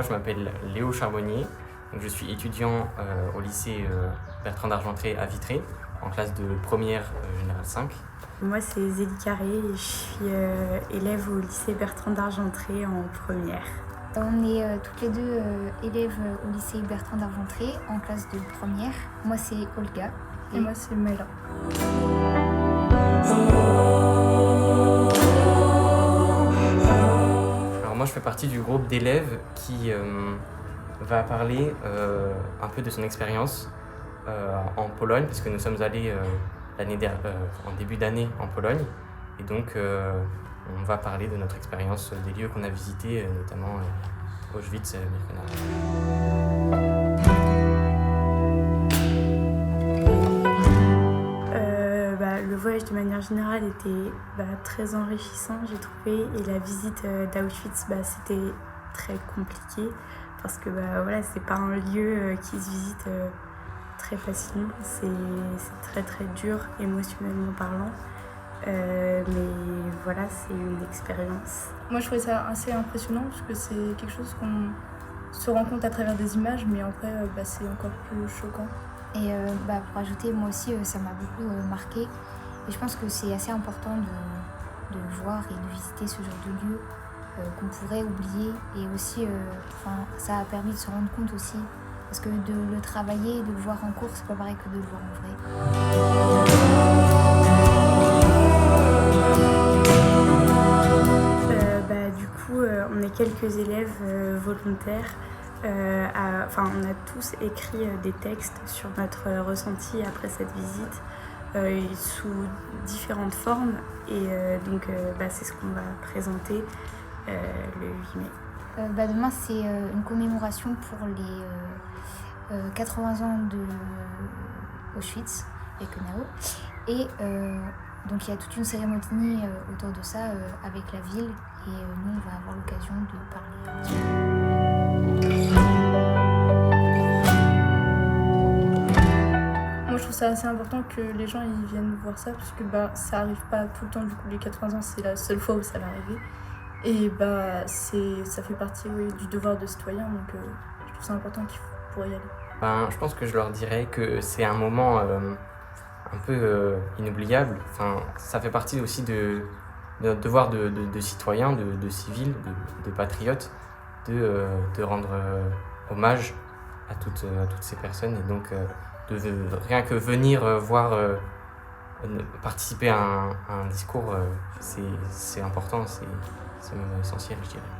je m'appelle Léo Charbonnier, donc je suis étudiant au lycée Bertrand d'Argentré à Vitré, en classe de première générale 5. Moi, c'est Zélie Carré et je suis élève au lycée Bertrand d'Argentré en première. On est toutes les deux élèves au lycée Bertrand d'Argentré en classe de première. Moi, c'est Olga. Et moi, c'est Mela. Alors moi, je fais partie du groupe d'élèves qui va parler un peu de son expérience en Pologne, parce que nous sommes allés en début d'année en Pologne. Et donc, on va parler de notre expérience des lieux qu'on a visités, notamment Auschwitz, Birkenau. Le voyage de manière générale était très enrichissant, j'ai trouvé, et la visite d'Auschwitz, c'était très compliqué parce que c'est pas un lieu qui se visite très facilement, c'est très très dur émotionnellement parlant, mais voilà, c'est une expérience. Moi, je trouvais ça assez impressionnant parce que c'est quelque chose qu'on se rend compte à travers des images, mais après c'est encore plus choquant. Et pour ajouter, moi aussi, ça m'a beaucoup marqué. Et je pense que c'est assez important de voir et de visiter ce genre de lieu qu'on pourrait oublier. Et aussi, ça a permis de se rendre compte aussi. Parce que de le travailler, de le voir en cours, c'est pas pareil que de le voir en vrai. Du coup, on est quelques élèves volontaires. On a tous écrit des textes sur notre ressenti après cette visite. Sous différentes formes et c'est ce qu'on va présenter le 8 mai. Demain c'est une commémoration pour les 80 ans de Auschwitz, Birkenau, et donc il y a toute une cérémonie autour de ça avec la ville et nous on va avoir l'occasion de parler. Moi, je trouve ça assez important que les gens ils viennent voir ça, parce que ça arrive pas tout le temps. Du coup, les 80 ans, c'est la seule fois où ça va arriver. Et ça fait partie du devoir de citoyen, donc je trouve ça important qu'il faut y aller. Je pense que je leur dirais que c'est un moment un peu inoubliable. Ça fait partie aussi de notre devoir de citoyen, de civil, de patriote, de rendre hommage à toutes ces personnes. Et donc, rien que venir voir, participer à un discours, c'est important, c'est même essentiel, je dirais.